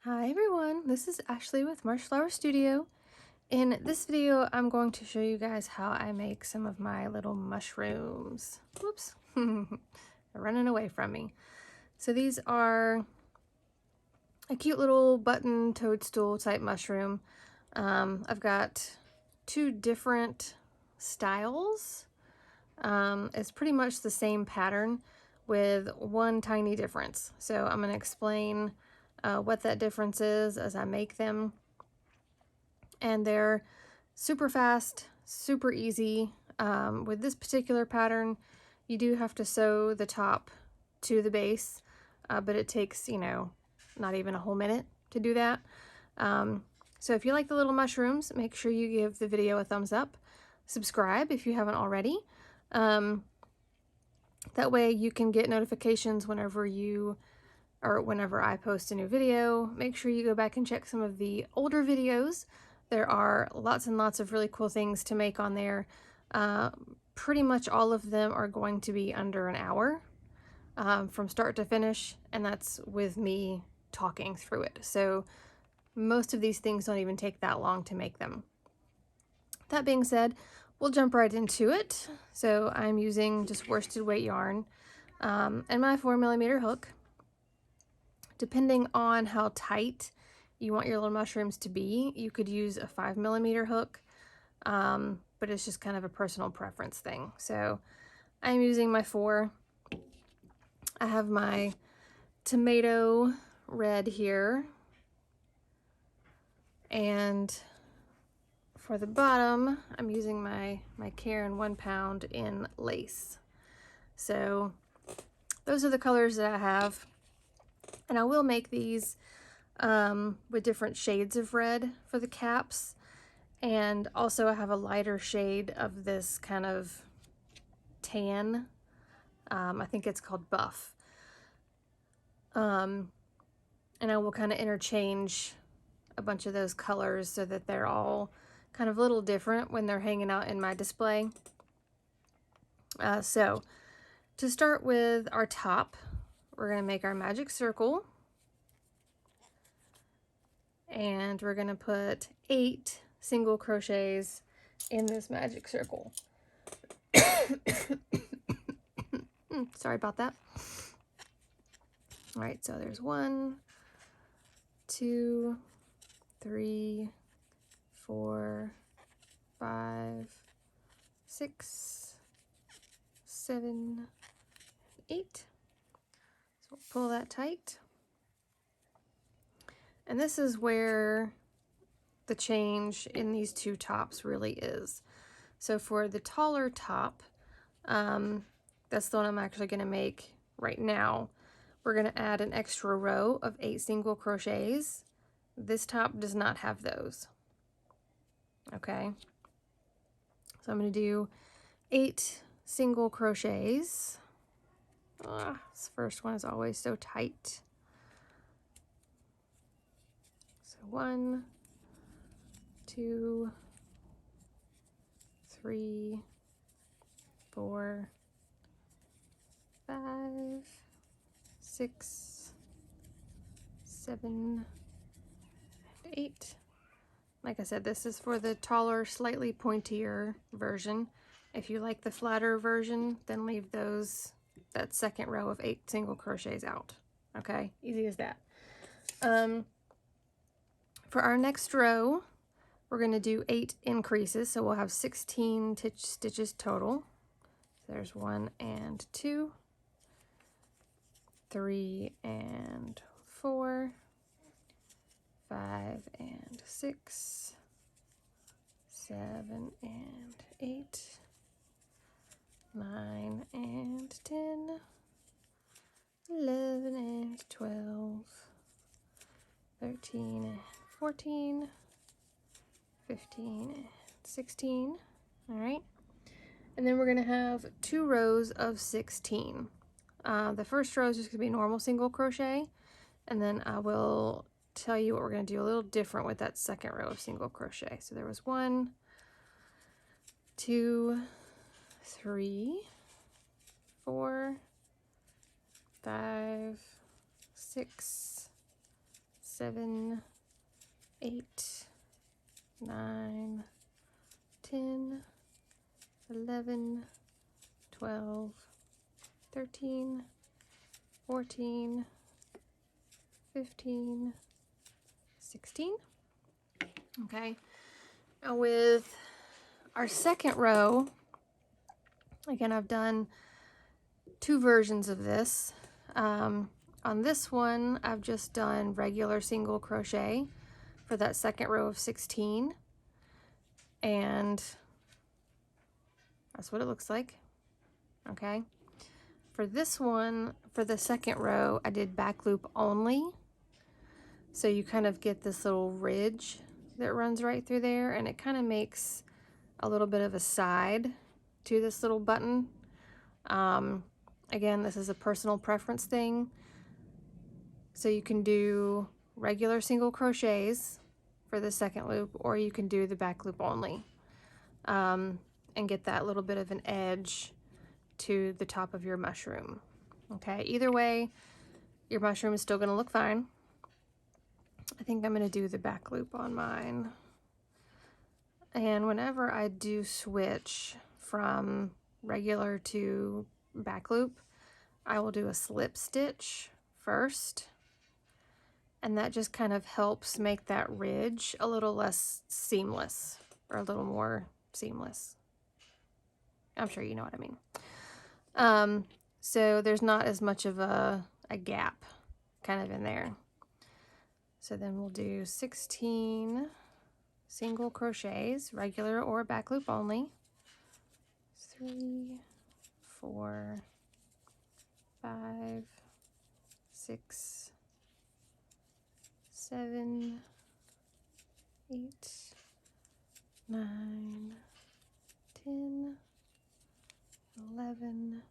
Hi everyone, this is Ashley with Marsh Flower Studio. In this video, I'm going to show you guys how I make some of my little mushrooms. Whoops, they're running away from me. So these are a cute little button toadstool type mushroom. I've got two different styles. It's pretty much the same pattern with one tiny difference. So I'm going to explain what that difference is as I make them. And they're super fast, super easy. With this particular pattern, you do have to sew the top to the base, but it takes, not even a whole minute to do that. So if you like the little mushrooms, make sure you give the video a thumbs up. Subscribe if you haven't already. That way you can get notifications whenever I post a new video. Make sure you go back and check some of the older videos. There are lots and lots of really cool things to make on there. Pretty much all of them are going to be under an hour from start to finish, and that's with me talking through it. So most of these things don't even take that long to make them. That being said, we'll jump right into it. So I'm using just worsted weight yarn and my 4mm hook. Depending on how tight you want your little mushrooms to be, you could use a 5mm hook, but it's just kind of a personal preference thing. So I'm using my 4. I have my tomato red here, and for the bottom, I'm using my Caron 1 pound in lace. So those are the colors that I have. And I will make these with different shades of red for the caps. And also I have a lighter shade of this kind of tan. I think it's called buff. And I will kind of interchange a bunch of those colors so that they're all kind of a little different when they're hanging out in my display. So to start with our top, we're going to make our magic circle. And we're going to put 8 single crochets in this magic circle. Sorry about that. All right, so there's 1, 2, 3, 4, 5, 6, 7, 8. So we'll pull that tight. And this is where the change in these two tops really is. So for the taller top, that's the one I'm actually going to make right now. We're going to add an extra row of 8 single crochets. This top does not have those. Okay. So I'm going to do 8 single crochets. This first one is always so tight. So 1, 2, 3, 4, 5, 6, 7, 8. Like I said, this is for the taller, slightly pointier version. If you like the flatter version, then leave that second row of 8 single crochets out. Okay, easy as that. For our next row, we're going to do 8 increases, so we'll have 16 stitches total. So there's 1 and 2, 3 and 4, 5 and 6, 7 and 8, 9 and 10, 11 and 12, 13 and 14, 15 and 16. All right. And then we're going to have 2 rows of 16. The first row is just going to be normal single crochet, and then I will tell you what we're going to do a little different with that second row of single crochet. So there was 1, 2, 3, 4, 5, 6, 7, 8, 9, 10, 11, 12, 13, 14, 15, 16. Okay, now with our second row, again, I've done two versions of this. On this one, I've just done regular single crochet for that second row of 16, and that's what it looks like. Okay, for this one, for the second row, I did back loop only, so you kind of get this little ridge that runs right through there, and it kind of makes a little bit of a side to this little button. Again, this is a personal preference thing, so you can do regular single crochets for the second loop, or you can do the back loop only, and get that little bit of an edge to the top of your mushroom. Okay, either way, your mushroom is still going to look fine. I think I'm going to do the back loop on mine. And whenever I do switch from regular to back loop, I will do a slip stitch first, and that just kind of helps make that ridge a little less seamless, or a little more seamless. I'm sure you know what I mean. So there's not as much of a gap kind of in there. So then we'll do 16 single crochets, regular or back loop only. 3, 4, 5, 6, 7, 8, 9, 10, 11,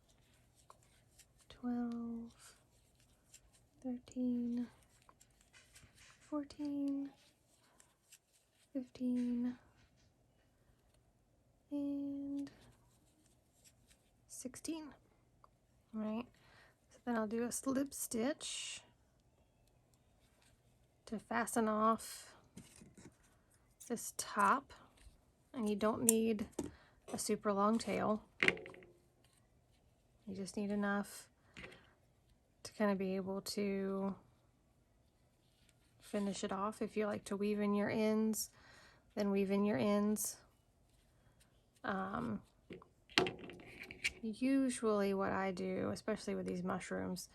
12, 13, 14, 15, and 16. All right, so then I'll do a slip stitch to fasten off this top, and you don't need a super long tail. You just need enough to kind of be able to finish it off. If you like to weave in your ends, then weave in your ends. Usually what I do, especially with these mushrooms,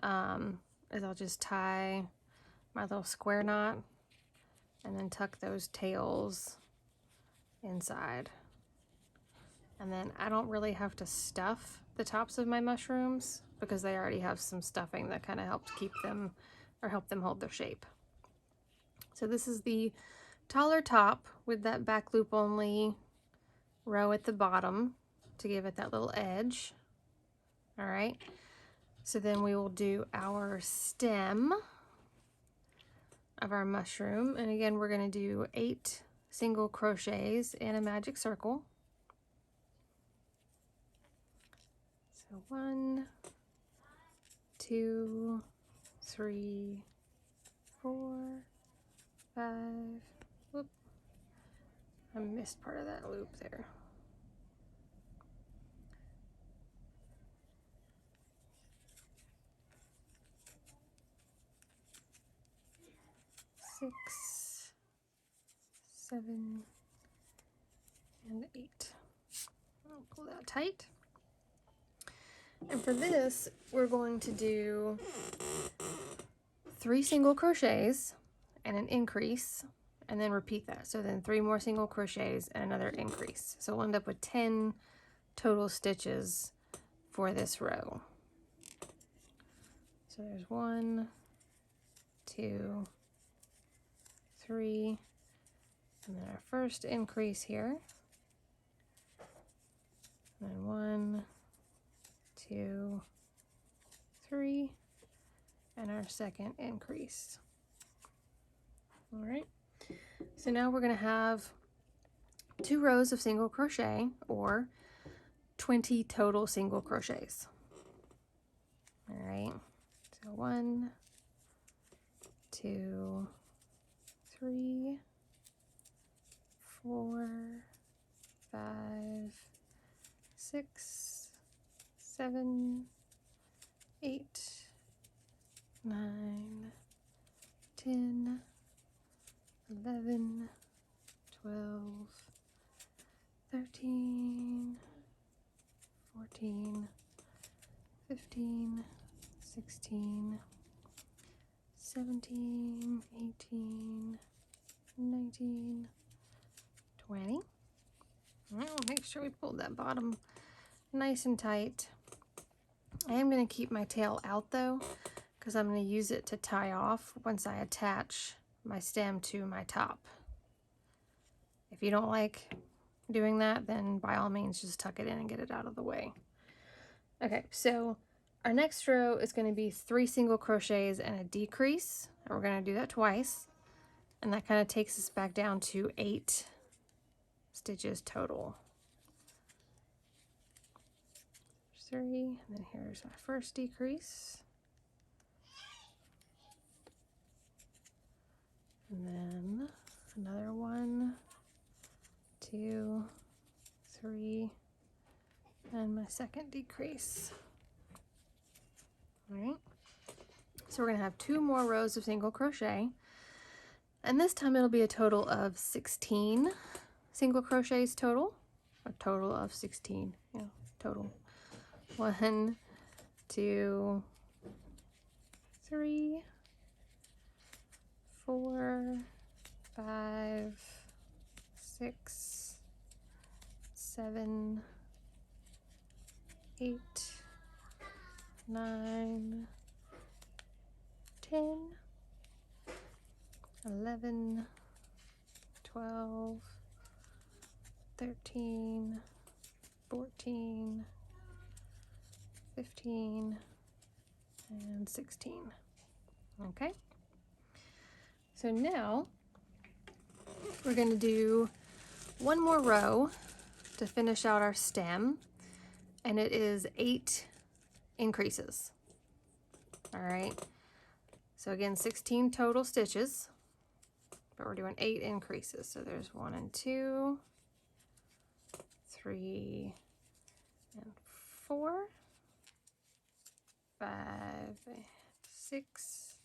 is I'll just tie my little square knot and then tuck those tails inside. And then I don't really have to stuff the tops of my mushrooms because they already have some stuffing that kind of helps keep them, or help them hold their shape. So this is the taller top with that back loop only row at the bottom to give it that little edge. All right, so then we will do our stem of our mushroom, and again we're going to do 8 single crochets in a magic circle. So 1, 2, 3, 4, 5, whoop, I missed part of that loop there. 6, 7, and 8. I'll pull that tight. And for this, we're going to do 3 single crochets and an increase, and then repeat that. So then 3 more single crochets and another increase. So we'll end up with 10 total stitches for this row. So there's 1, 2, 3, and then our first increase here. And then 1, 2, 3, and our second increase. All right, so now we're going to have 2 rows of single crochet, or 20 total single crochets. All right, so 1, 2, 3, 4, 5, 6, 7, 8, 9, 10, 11, 12, 13, 14, 15, 16, 17, 18, 19, 20. Well, make sure we pull that bottom nice and tight. I am going to keep my tail out though, because I'm going to use it to tie off once I attach my stem to my top. If you don't like doing that, then by all means just tuck it in and get it out of the way. Okay, so our next row is going to be 3 single crochets and a decrease, and we're going to do that twice, and that kind of takes us back down to 8 stitches total. 3, and then here's my first decrease, and then another 1, 2, 3, and my second decrease. All right, so we're going to have 2 more rows of single crochet, and this time it'll be a total of 16 single crochets total, a total of 16, yeah, total. 1, 2, 3, 4, 5, 6, 7, 8, 9, 10, 11, 12, 13, 14, 15, and 16. Okay, so now we're going to do one more row to finish out our stem, and it is 8 increases. All right, so again, 16 total stitches, but we're doing 8 increases. So there's 1 and 2, 3 and 4, 5 and 6,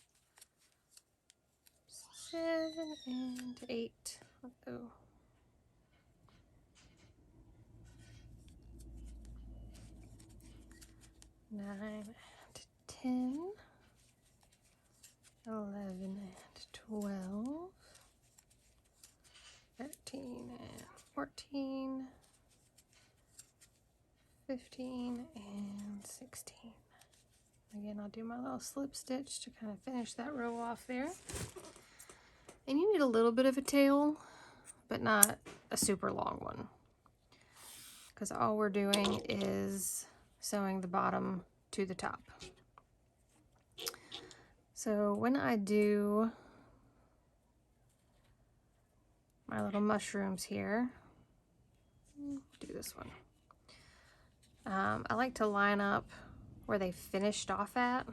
7 and 8. Uh-oh. 9 and 10, 11 and 12, 13 and 14, 15 and 16. Again, I'll do my little slip stitch to kind of finish that row off there. And you need a little bit of a tail, but not a super long one, because all we're doing is sewing the bottom to the top. So when I do my little mushrooms here, do this one. I like to line up where they finished off at.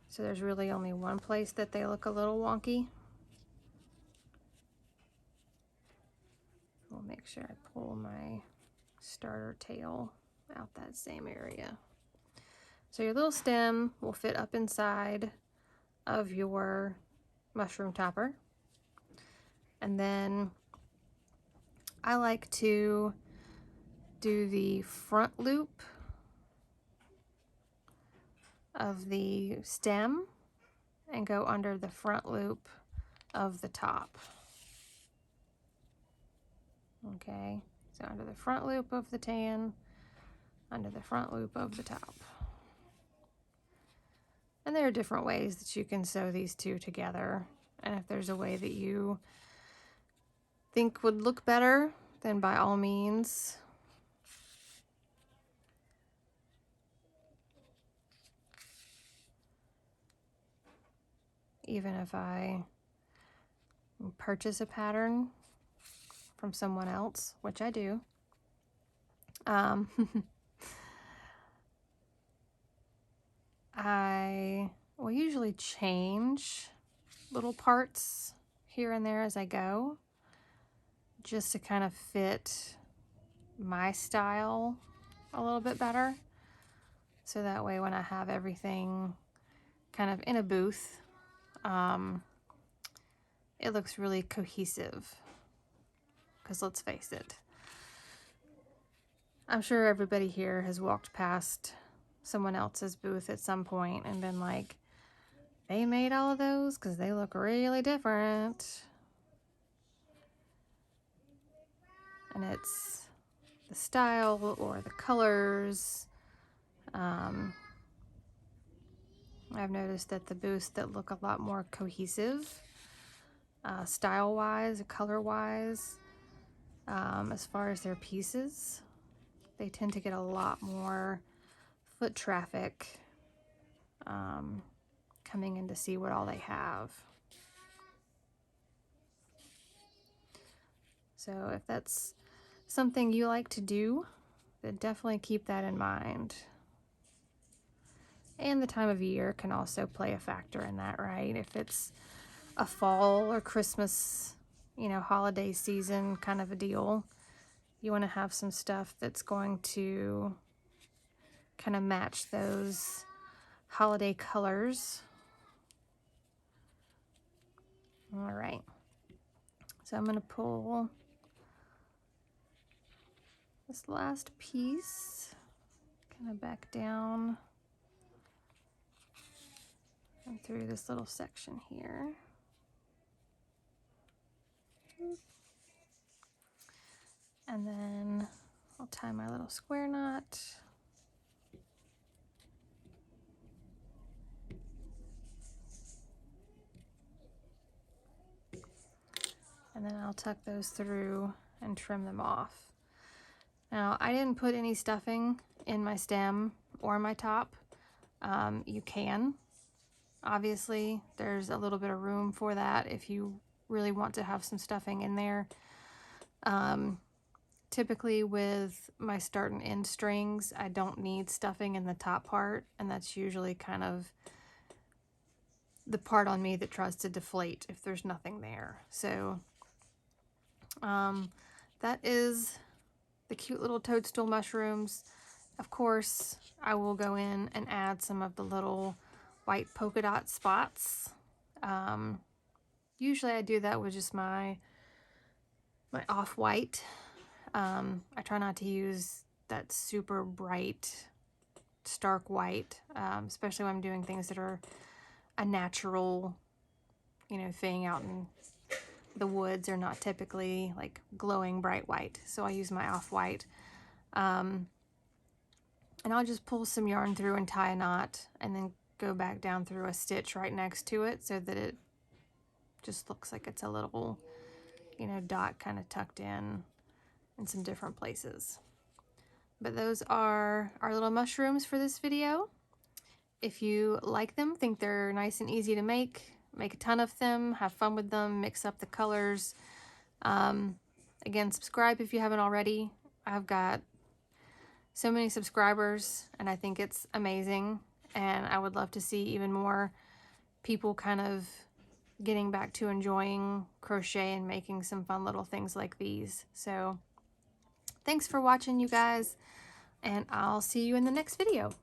So there's really only one place that they look a little wonky. We'll make sure I pull my starter tail out that same area. So your little stem will fit up inside of your mushroom topper. And then I like to do the front loop of the stem and go under the front loop of the top. Okay, so under the front loop of the tan, under the front loop of the top. And there are different ways that you can sew these two together. And if there's a way that you think would look better, then by all means. Even if I purchase a pattern from someone else, which I do, I will usually change little parts here and there as I go, just to kind of fit my style a little bit better. So that way when I have everything kind of in a booth, it looks really cohesive. Because let's face it, I'm sure everybody here has walked past someone else's booth at some point and been like, they made all of those because they look really different. And it's the style or the colors. I've noticed that the booths that look a lot more cohesive, style-wise, color-wise, as far as their pieces, they tend to get a lot more foot traffic coming in to see what all they have. So if that's something you like to do, then definitely keep that in mind. And the time of year can also play a factor in that, right? If it's a fall or Christmas, you know, holiday season kind of a deal, you want to have some stuff that's going to kind of match those holiday colors. All right, so I'm going to pull this last piece kind of back down and through this little section here. And then I'll tie my little square knot. And then I'll tuck those through and trim them off. Now, I didn't put any stuffing in my stem or my top. You can. Obviously, there's a little bit of room for that if you really want to have some stuffing in there. Typically with my start and end strings, I don't need stuffing in the top part, and that's usually kind of the part on me that tries to deflate if there's nothing there. So that is the cute little toadstool mushrooms. Of course, I will go in and add some of the little white polka dot spots. Usually I do that with just my off-white. I try not to use that super bright, stark white, especially when I'm doing things that are a natural, you know, thing out in the woods are not typically like glowing bright white. So I use my off-white. And I'll just pull some yarn through and tie a knot and then go back down through a stitch right next to it so that it just looks like it's a little, you know, dot kind of tucked in some different places. But those are our little mushrooms for this video. If you like them, think they're nice and easy to make a ton of them, have fun with them, mix up the colors. Again, subscribe if you haven't already. I've got so many subscribers and I think it's amazing, and I would love to see even more people kind of getting back to enjoying crochet and making some fun little things like these. So thanks for watching, you guys, and I'll see you in the next video.